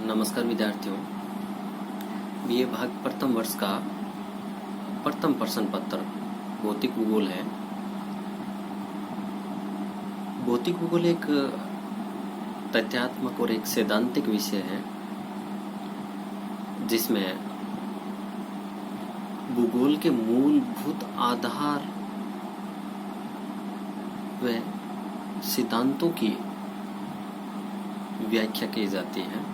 नमस्कार विद्यार्थियों, बीए भाग प्रथम वर्ष का प्रथम प्रश्न पत्र भौतिक भूगोल है। भौतिक भूगोल एक तथ्यात्मक और एक सैद्धांतिक विषय है जिसमें भूगोल के मूलभूत आधार व सिद्धांतों की व्याख्या की जाती है।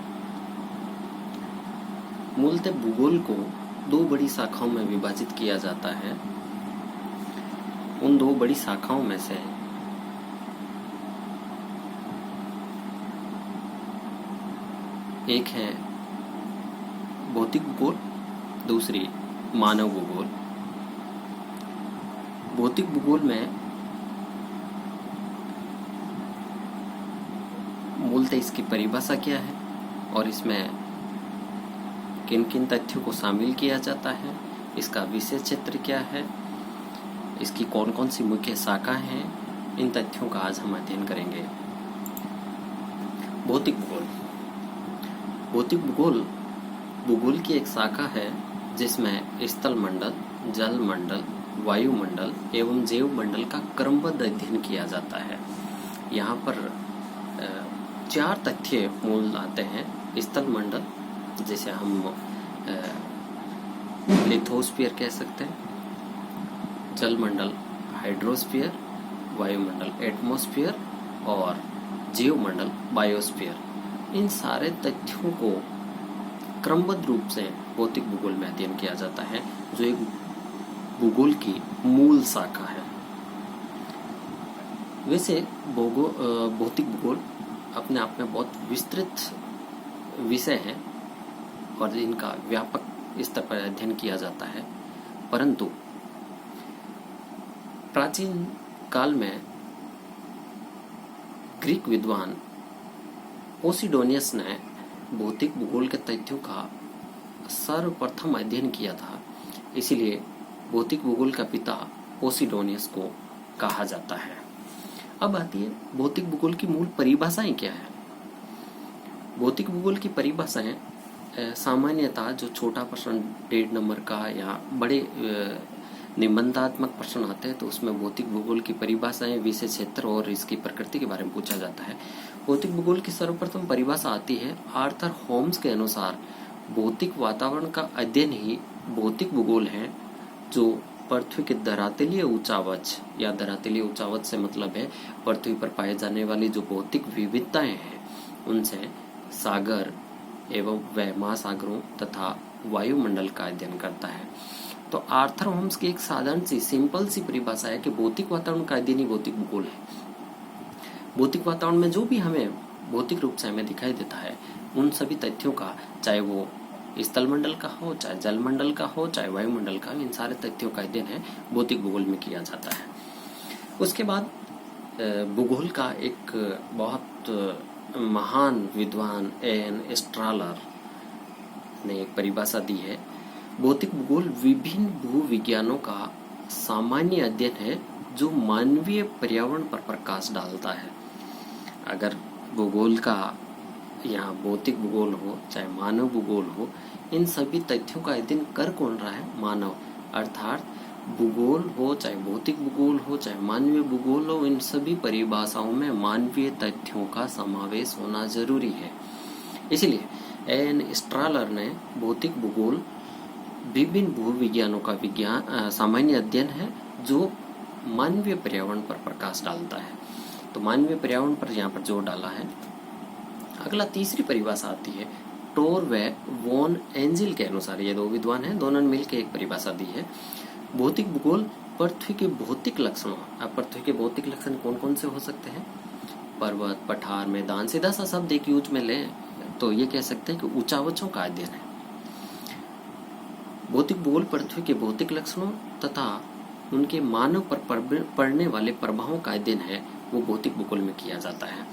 मूलतः भूगोल को दो बड़ी शाखाओं में विभाजित किया जाता है। उन दो बड़ी शाखाओं में से एक है भौतिक भूगोल, दूसरी मानव भूगोल। भौतिक भूगोल में मूलतः इसकी परिभाषा क्या है और इसमें किन किन तथ्यों को शामिल किया जाता है, इसका विषय क्षेत्र क्या है, इसकी कौन कौन सी मुख्य शाखाएं हैं, इन तथ्यों का आज हम अध्ययन करेंगे। भौतिक भूगोल। भौतिक भूगोल भूगोल की एक शाखा है जिसमें स्थल मंडल, जल मंडल, वायुमंडल एवं जैव मंडल का क्रमबद्ध अध्ययन किया जाता है। यहाँ पर चार तथ्य मूल आते हैं। स्थल मंडल, जिसे हम लिथोस्फीयर कह सकते हैं, जल मंडल हाइड्रोस्फीयर, वायुमंडल एटमॉस्फेयर और जैव मंडल बायोस्फीयर। इन सारे तथ्यों को क्रमबद्ध रूप से भौतिक भूगोल में अध्ययन किया जाता है, जो एक भूगोल की मूल शाखा है। वैसे भौतिक भूगोल अपने आप में बहुत विस्तृत विषय है और इनका व्यापक स्तर पर अध्ययन किया जाता है, परंतु प्राचीन काल में ग्रीक विद्वान पोसिडोनियस ने भौतिक भूगोल के तथ्यों का सर्वप्रथम अध्ययन किया था। इसीलिए भौतिक भूगोल का पिता पोसिडोनियस को कहा जाता है। अब आती है भौतिक भूगोल की मूल परिभाषाएं क्या है। भौतिक भूगोल की परिभाषाएं सामान्यतः जो छोटा प्रश्न 1.5 नंबर का या बड़े निबंधात्मक प्रश्न आते हैं तो उसमें भौतिक भूगोल की परिभाषाएं, विषय क्षेत्र और इसकी प्रकृति के बारे में पूछा जाता है। भौतिक भूगोल की सर्वप्रथम परिभाषा आती है आर्थर होम्स के अनुसार, भौतिक वातावरण का अध्ययन ही भौतिक भूगोल है, जो पृथ्वी के धरातलीय ऊंचावच या धरातलीय ऊंचावच से मतलब है पृथ्वी पर पाए जाने वाली जो भौतिक विविधताएं हैं उनसे सागर एवं व महासागरों तथा वायुमंडल का अध्ययन करता है। तो आर्थर होम्स की एक साधारण सी सिंपल सी परिभाषा है कि भौतिक वातावरण का अध्ययन ही भौतिक भूगोल है। भौतिक वातावरण में जो भी हमें भौतिक रूप से हमें दिखाई देता है उन सभी तथ्यों का, चाहे वो स्थल मंडल का हो, चाहे जल मंडल का हो, चाहे वायुमंडल का, इन सारे तथ्यों का अध्ययन है भौतिक भूगोल में किया जाता है। उसके बाद भूगोल का एक बहुत महान विद्वान एन स्ट्रालर ने एक परिभाषा दी है। भौतिक भूगोल विभिन्न भूविज्ञानों का सामान्य अध्ययन है जो मानवीय पर्यावरण पर प्रकाश डालता है। अगर भूगोल का यहाँ भौतिक भूगोल हो चाहे मानव भूगोल हो, इन सभी तथ्यों का अध्ययन कर कौन रहा है? मानव। अर्थात भूगोल हो चाहे भौतिक भूगोल हो चाहे मानवीय भूगोल हो, इन सभी परिभाषाओं में मानवीय तथ्यों का समावेश होना जरूरी है। इसलिए एन स्ट्रालर ने भौतिक भूगोल विभिन्न भूविज्ञानों का सामान्य अध्ययन है जो मानवीय पर्यावरण पर प्रकाश डालता है। तो मानवीय पर्यावरण पर यहाँ पर जोर डाला है। अगला तीसरी परिभाषा आती है टोर व वॉन एंजिल के अनुसार। ये दो विद्वान हैं, दोनों ने मिलकर एक परिभाषा दी है। भौतिक भूगोल पृथ्वी के भौतिक लक्षणों। अब पृथ्वी के भौतिक लक्षण कौन कौन से हो सकते हैं? पर्वत, पठार, मैदान। सीधा सा शब्द एक यूज में लें तो ये कह सकते हैं कि ऊंचावचों का अध्ययन है। भौतिक भूगोल पृथ्वी के भौतिक लक्षणों तथा उनके मानव पर पड़ने वाले प्रभावों का अध्ययन है, वो भौतिक भूगोल में किया जाता है।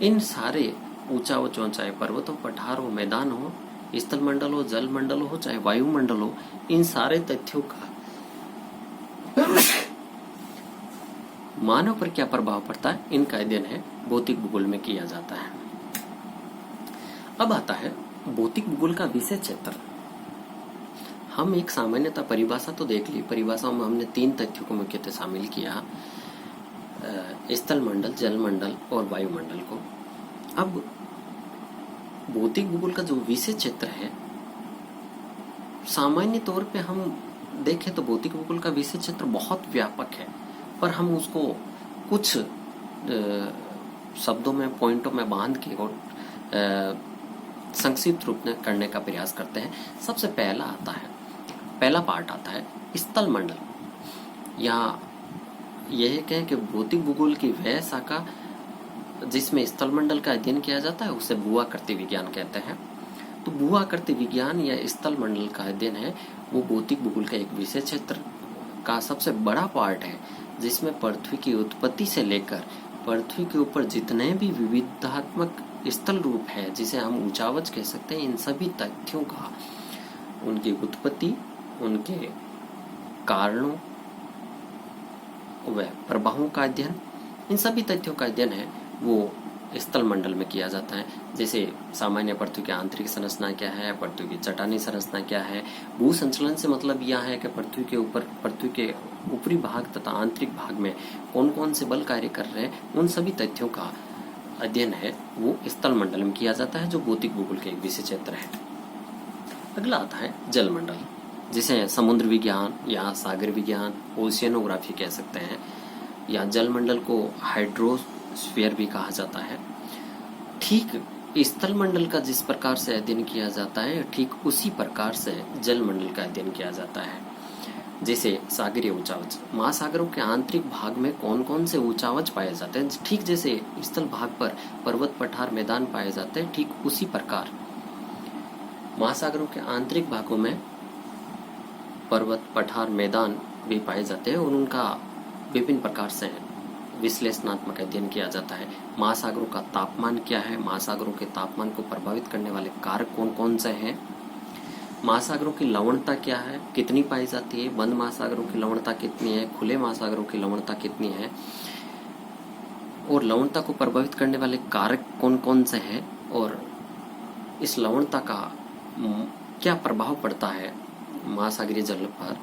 इन सारे ऊंचावचों, चाहे पर्वत हो, पठार हो, मैदान हो, स्थल मंडल हो, जल मंडल हो, चाहे वायुमंडल हो, इन सारे तथ्यों का मानव पर क्या प्रभाव पड़ता है, इनका अध्ययन है भौतिक भूगोल में किया जाता है। अब आता है भौतिक भूगोल का विषय क्षेत्र। हम एक सामान्यतः परिभाषा तो देख ली, परिभाषा में हमने 3 तथ्यों को मुख्यतः शामिल किया, स्थल मंडल, जल मंडल और वायुमंडल को। अब भौतिक भूगोल का जो विषय क्षेत्र है, सामान्य तौर पे हम देखें तो भौतिक भूगोल का विषय क्षेत्र बहुत व्यापक है, पर हम उसको कुछ शब्दों में, पॉइंटों में बांध के और संक्षिप्त रूप में करने का प्रयास करते हैं। सबसे पहला पार्ट आता है स्थल मंडल, या यह कहें कि भौतिक भूगोल की वह शाखा जिसमें स्थल मंडल का अध्ययन किया जाता है उसे भूआकृति विज्ञान कहते हैं। तो भूआकृति विज्ञान या स्थल मंडल का अध्ययन है वो भौतिक भूगोल का एक विशेष क्षेत्र का सबसे बड़ा पार्ट है, जिसमें पृथ्वी की उत्पत्ति से लेकर पृथ्वी के ऊपर जितने भी विविधात्मक स्थल रूप है, जिसे हम ऊंचावच कह सकते हैं, इन सभी तथ्यों का, उनकी उत्पत्ति, उनके कारणों व प्रभावों का अध्ययन, इन सभी तथ्यों का अध्ययन है वो स्थल मंडल में किया जाता है। जैसे सामान्य पृथ्वी की आंतरिक संरचना क्या है, पृथ्वी की चट्टानी संरचना क्या है, भू संचलन से मतलब यह है कि पृथ्वी के ऊपर, पृथ्वी के ऊपरी भाग तथा आंतरिक भाग में कौन कौन से बल कार्य कर रहे हैं, उन सभी तथ्यों का अध्ययन है वो स्थल मंडल में किया जाता है, जो भौतिक भूगोल के एक विशेष क्षेत्र है। अगला आता है जल मंडल, जिसे समुद्र विज्ञान या सागर विज्ञान, ओशियनोग्राफी कह सकते हैं, या जल मंडल को हाइड्रोस्फीयर भी कहा जाता है। ठीक स्थल मंडल का जिस प्रकार से अध्ययन किया जाता है, ठीक उसी प्रकार से जल मंडल का अध्ययन किया जाता है। जैसे सागरीय ऊंचावच, महासागरों के आंतरिक भाग में कौन कौन से ऊंचावच पाए जाते हैं, ठीक जैसे स्थल भाग पर पर्वत, पठार, मैदान पाए जाते हैं, ठीक उसी प्रकार महासागरों के आंतरिक भागों में पर्वत, पठार, मैदान भी पाए जाते हैं और उनका विभिन्न प्रकार से विश्लेषणात्मक अध्ययन किया जाता है। महासागरों का तापमान क्या है, महासागरों के तापमान को प्रभावित करने वाले कारक कौन कौन से हैं, महासागरों की लवणता क्या है, कितनी पाई जाती है, बंद महासागरों की लवणता कितनी है, खुले महासागरों की लवणता कितनी है, और लवणता को प्रभावित करने वाले कारक कौन कौन से हैं, और इस लवणता का क्या प्रभाव पड़ता है महासागरीय जल पर।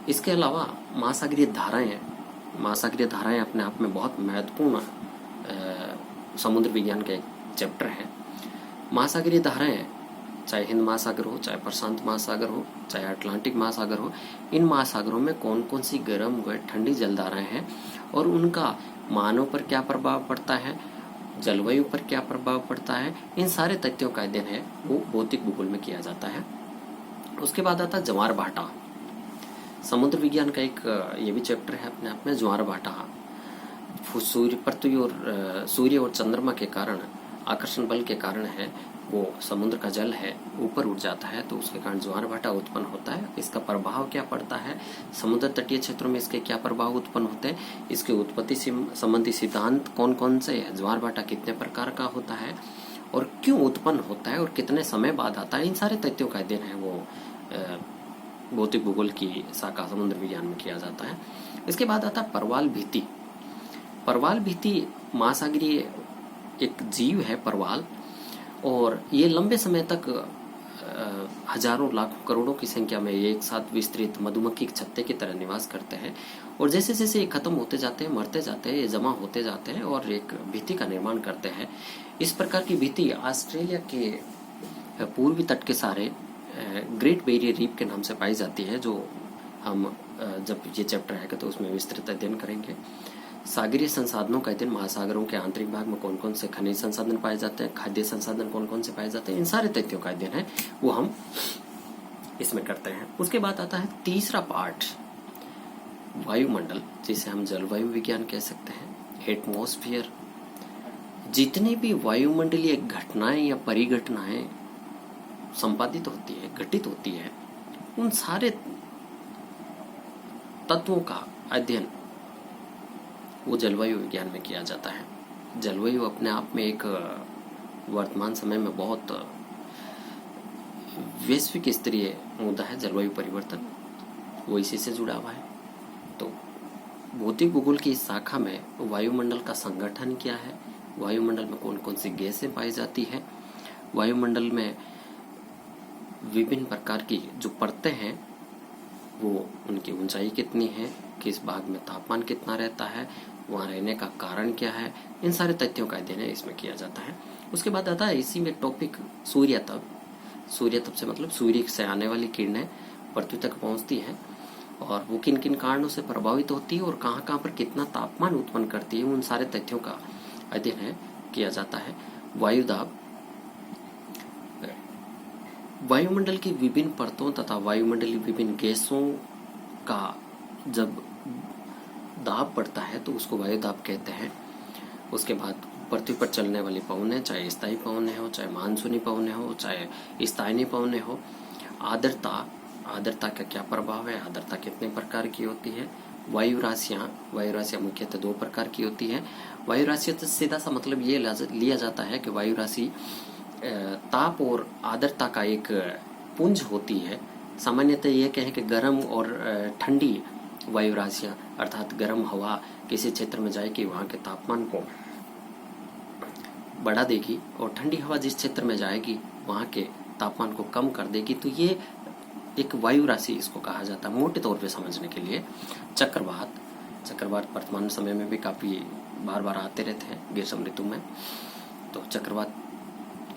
इसके अलावा महासागरीय धाराएं अपने आप में बहुत महत्वपूर्ण समुद्र विज्ञान का एक चैप्टर है। महासागरीय धाराएं, चाहे हिंद महासागर हो, चाहे प्रशांत महासागर हो, चाहे अटलांटिक महासागर हो, इन महासागरों में कौन कौन सी गर्म व ठंडी जलधाराएं हैं और उनका मानव पर क्या प्रभाव पड़ता है, जलवायु पर क्या प्रभाव पड़ता है, इन सारे तथ्यों का अध्ययन है वो भौतिक भूगोल में किया जाता है। उसके बाद आता है ज्वार भाटा, समुद्र विज्ञान का एक ये भी चैप्टर है अपने आप में। ज्वार भाटा सूर्य और चंद्रमा के कारण, आकर्षण बल के कारण है, वो समुद्र का जल है ऊपर उठ जाता है, तो उसके कारण ज्वार भाटा उत्पन्न होता है। इसका प्रभाव क्या पड़ता है, समुद्र तटीय क्षेत्रों में इसके क्या प्रभाव उत्पन्न होते हैं, इसके उत्पत्ति से संबंधी सिद्धांत कौन कौन से है, ज्वार भाटा कितने प्रकार का होता है और क्यों उत्पन्न होता है और कितने समय बाद आता है, इन सारे तथ्यों का अध्ययन है वो भौतिक भूगोल की शाखा समुद्र विज्ञान में किया जाता है। इसके बाद आता है परवाल भित्ति। परवाल भित्ति महासागरीय एक जीव है परवाल, और ये लंबे समय तक हजारों, लाखों, करोड़ों की संख्या में एक साथ विस्तृत मधुमक्खी के छत्ते की तरह निवास करते हैं, और जैसे जैसे ये खत्म होते जाते हैं, मरते जाते हैं, ये जमा होते जाते हैं और एक भित्ति का निर्माण करते हैं। इस प्रकार की भित्ति ऑस्ट्रेलिया के पूर्वी तट के सारे ग्रेट बैरियर रीफ के नाम से पाई जाती है, जो हम जब ये चैप्टर आएगा तो उसमें विस्तृत अध्ययन करेंगे। सागरीय संसाधनों का अध्ययन, महासागरों के आंतरिक भाग में कौन कौन से खनिज संसाधन पाए जाते हैं, खाद्य संसाधन कौन कौन से पाए जाते हैं, इन सारे तथ्यों का अध्ययन है वो हम इसमें करते हैं। उसके बाद आता है तीसरा पार्ट, वायुमंडल, जिसे हम जलवायु विज्ञान कह सकते हैं, एटमॉस्फेयर। जितनी भी वायुमंडलीय घटनाएं या परिघटनाएं संपादित होती है, घटित होती है, उन सारे तत्वों का अध्ययन वो जलवायु विज्ञान में किया जाता है। जलवायु अपने आप में एक वर्तमान समय में बहुत वैश्विक स्तरीय मुद्दा है, जलवायु परिवर्तन, वो इसी से जुड़ा हुआ है। तो भौतिक भूगोल की इस शाखा में वायुमंडल का संगठन क्या है, वायुमंडल में कौन कौन सी गैसें पाई जाती है, वायुमंडल में विभिन्न प्रकार की जो परतें हैं वो उनकी ऊंचाई कितनी है, किस भाग में तापमान कितना रहता है, वहाँ रहने का कारण क्या है, इन सारे तथ्यों का अध्ययन इसमें किया जाता है। उसके बाद आता है इसी में टॉपिक सूर्यतप। सूर्यतप से मतलब सूर्य से आने वाली किरणें पृथ्वी तक पहुंचती हैं और वो किन किन कारणों से प्रभावित होती है और कहाँ कहाँ पर कितना तापमान उत्पन्न करती है, उन सारे तथ्यों का अध्ययन किया जाता है। वायुदाब, वायुमंडल की विभिन्न परतों तथा वायुमंडलीय विभिन्न गैसों का जब दाब बढ़ता है तो उसको वायुदाब कहते हैं। उसके बाद पृथ्वी पर चलने वाली पवनें, चाहे स्थायी पवनें हो, चाहे मानसूनी पवनें हो, चाहे स्थानीय पवनें हो। आर्द्रता, आर्द्रता का क्या प्रभाव है, आर्द्रता कितने प्रकार की होती है। वायु राशियाँ मुख्यतः 2 प्रकार की होती है। वायु राशि से सीधा सा मतलब ये लिया जाता है कि वायु राशि ताप और आर्द्रता का एक पुंज होती है। सामान्यतः ये कहें कि गर्म और ठंडी वायु राशियाँ, अर्थात गर्म हवा किसी क्षेत्र में जाएगी वहाँ के तापमान को बढ़ा देगी और ठंडी हवा जिस क्षेत्र में जाएगी वहाँ के तापमान को कम कर देगी। तो ये एक वायु राशि इसको कहा जाता है मोटे तौर पे समझने के लिए। चक्रवात, चक्रवात वर्तमान समय में भी काफ़ी बार बार आते रहते हैं ग्रीष्म ऋतु में। तो चक्रवात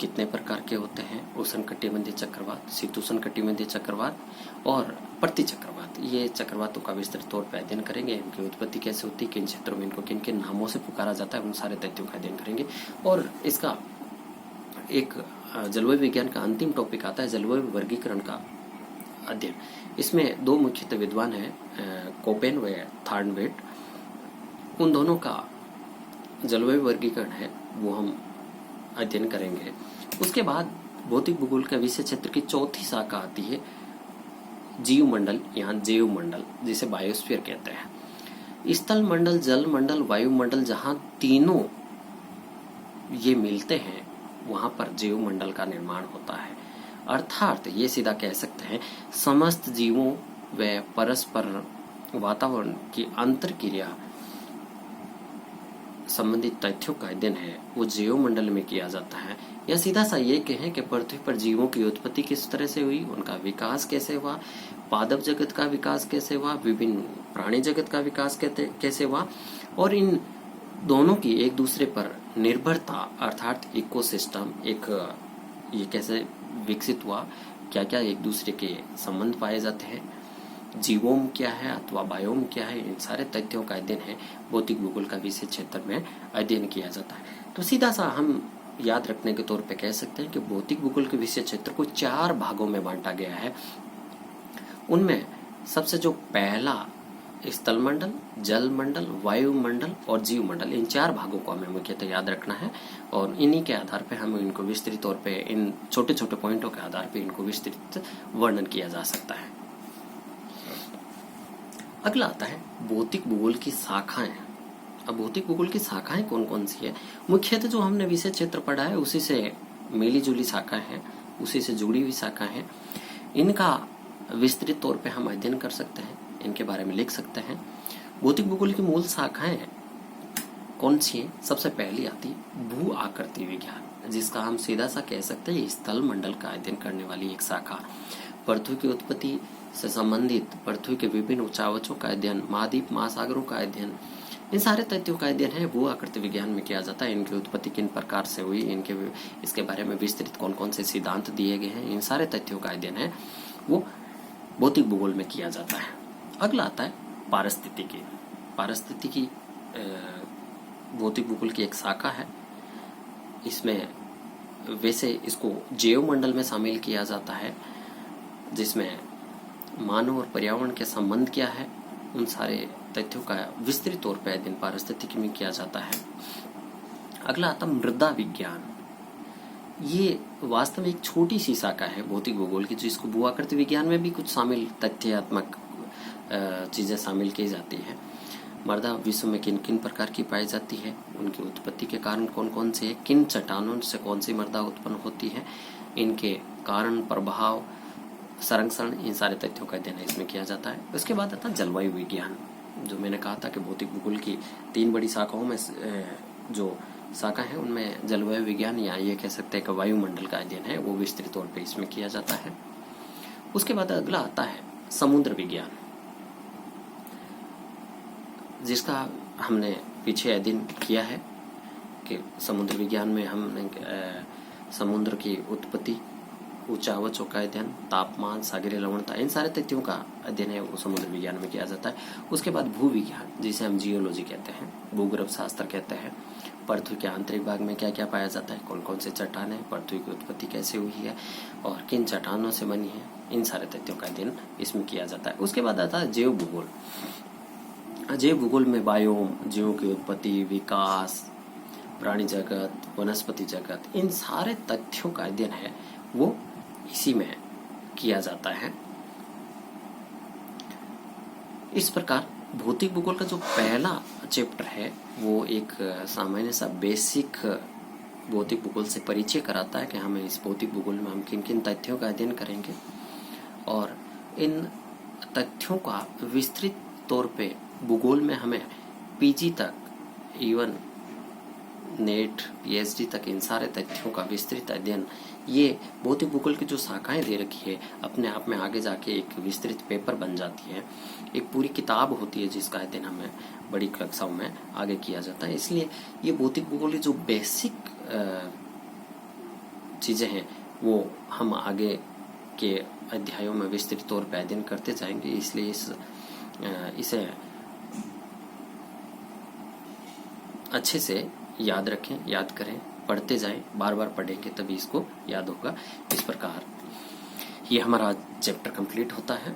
कितने प्रकार के होते हैं, उष्णकटिबंधीय चक्रवात, शीतोष्णकटिबंधीय चक्रवात और प्रतिचक्रवात। ये चक्रवातों का विस्तृत तौर पर अध्ययन करेंगे, इनकी उत्पत्ति कैसे होती है, किन क्षेत्रों में इनको किन किन नामों से पुकारा जाता है, उन सारे तथ्यों का अध्ययन करेंगे। और इसका एक जलवायु विज्ञान का अंतिम टॉपिक आता है जलवायु वर्गीकरण का अध्ययन। इसमें 2 मुख्यतः विद्वान हैं, कोपेन व थार्नवेट। उन दोनों का जलवायु वर्गीकरण है वो हम अध्ययन करेंगे। उसके बाद भौतिक भूगोल का विषय क्षेत्र की चौथी शाखा आती है जीवमंडल, यहाँ जैव मंडल, जिसे बायोस्फीयर कहते हैं। स्थल मंडल, जल मंडल, वायुमंडल, जहाँ तीनों ये मिलते हैं वहां पर जैव मंडल का निर्माण होता है। अर्थात ये सीधा कह सकते हैं समस्त जीवों व परस्पर वातावरण की अंतर क्रिया संबंधित तथ्यों का अध्ययन है वो जैव मंडल में किया जाता है। या सीधा सा ये कहें कि पृथ्वी पर जीवों की उत्पत्ति किस तरह से हुई, उनका विकास कैसे हुआ, पादप जगत का विकास कैसे हुआ, विभिन्न प्राणी जगत का विकास कैसे हुआ और इन दोनों की एक दूसरे पर निर्भरता अर्थात इकोसिस्टम एक ये कैसे विकसित हुआ, क्या क्या एक दूसरे के संबंध पाए जाते हैं, जीवोम क्या है अथवा बायोम क्या है, इन सारे तथ्यों का अध्ययन है भौतिक भूगोल का विषय क्षेत्र में अध्ययन किया जाता है। तो सीधा सा हम याद रखने के तौर पे कह सकते हैं कि भौतिक भूगोल के विषय क्षेत्र को 4 भागों में बांटा गया है। उनमें सबसे जो पहला स्थल मंडल, जल मंडल, वायुमंडल और जीव मंडल, इन 4 भागों को हमें मुख्यतः याद रखना है और इन्हीं के आधार पर हम इनको विस्तृत तौर पे इन छोटे छोटे पॉइंटों के आधार पर इनको विस्तृत वर्णन किया जा सकता है। अगला आता है भौतिक भूगोल की शाखाएं। अब भौतिक भूगोल की शाखाएं कौन कौन सी है, मुख्यतः जो हमने विषय क्षेत्र पढ़ा है उसी से मिली जुली शाखाएं हैं, उसी से जुड़ी हुई शाखाएं हैं। इनका विस्तृत तौर पे हम अध्ययन कर सकते हैं, इनके बारे में लिख सकते हैं। भौतिक भूगोल की मूल शाखाएं कौन सी हैं? सबसे पहली आती भू आकृति विज्ञान, जिसका हम सीधा सा कह सकते हैं स्थल मंडल का अध्ययन करने वाली एक शाखा। पृथ्वी की उत्पत्ति से संबंधित पृथ्वी के विभिन्न उच्चावचों का अध्ययन, महाद्वीप महासागरों का अध्ययन, इन सारे तथ्यों का अध्ययन है भू आकृति विज्ञान में किया जाता है। इनकी उत्पत्ति किन प्रकार से हुई, इसके बारे में विस्तृत कौन कौन से सिद्धांत दिए गए हैं, इन सारे तथ्यों का अध्ययन है वो भौतिक भूगोल में किया जाता है। अगला आता है पारिस्थितिकी। पारिस्थितिकी भौतिक भूगोल की एक शाखा है। इसमें वैसे इसको जैव मंडल में शामिल किया जाता है, जिसमें मानव और पर्यावरण के संबंध क्या है, उन सारे तथ्यों का विस्तृत तौर पर अध्ययन पारिस्थितिकी में किया जाता है। अगला आता मृदा विज्ञान। ये वास्तव में एक छोटी सी शाखा है भौतिक भूगोल की, जिसको भू आकृति विज्ञान में भी कुछ शामिल तथ्यात्मक चीजें शामिल की जाती है। मृदा विश्व में किन किन प्रकार की पाई जाती है, उनकी उत्पत्ति के कारण कौन कौन से है, किन चट्टानों से कौन सी मृदा उत्पन्न होती है, इनके कारण प्रभाव संरक्षण, इन सारे तथ्यों का अध्ययन इसमें किया जाता है। उसके बाद आता है जलवायु विज्ञान, जो मैंने कहा था कि भौतिक भूगोल की 3 बड़ी शाखाओं में जो शाखा है उनमें जलवायु विज्ञान या ये कह सकते हैं कि वायुमंडल का अध्ययन है वो विस्तृत तौर पे इसमें किया जाता है। उसके बाद अगला आता है समुद्र विज्ञान, जिसका हमने पीछे अध्ययन किया है कि समुद्र विज्ञान में हमने समुद्र की उत्पत्ति, ऊंचावचों का अध्ययन, तापमान, सागरीय लवणता, इन सारे तथ्यों का अध्ययन है वो समुद्र विज्ञान में किया जाता है। उसके बाद भू विज्ञान, जिसे हम जियोलॉजी कहते हैं, भूगर्भ शास्त्र कहते हैं। पृथ्वी के आंतरिक भाग में क्या क्या पाया जाता है, कौन कौन से चट्टानें, पृथ्वी की उत्पत्ति कैसे हुई है और किन चट्टानों से बनी है, इन सारे तथ्यों का अध्ययन इसमें किया जाता है। उसके बाद आता है जैव भूगोल। जैव भूगोल में बायोम, जीवों की उत्पत्ति, विकास, प्राणी जगत, वनस्पति जगत, इन सारे तथ्यों का अध्ययन है वो इसी में किया जाता है। इस प्रकार भौतिक भूगोल का जो पहला चैप्टर है वो एक सामान्य सा बेसिक भौतिक भूगोल से परिचय कराता है कि हमें इस भौतिक भूगोल में हम किन किन तथ्यों का अध्ययन करेंगे और इन तथ्यों का विस्तृत तौर पे भूगोल में हमें पीजी तक, इवन नेट, पीएचडी तक इन सारे तथ्यों का विस्तृत अध्ययन, ये भौतिक भूगोल की जो शाखाएं दे रखी है अपने आप में आगे जाके एक विस्तृत पेपर बन जाती है, एक पूरी किताब होती है जिसका अध्ययन हमें बड़ी कक्षाओं में आगे किया जाता है। इसलिए ये भौतिक भूगोल की जो बेसिक चीजें हैं वो हम आगे के अध्यायों में विस्तृत तौर पर अध्ययन करते जाएंगे। इसलिए इसे अच्छे से याद रखें, याद करें, पढ़ते जाएं, बार बार पढ़ेंगे तभी इसको याद होगा। इस प्रकार ये हमारा चैप्टर कंप्लीट होता है।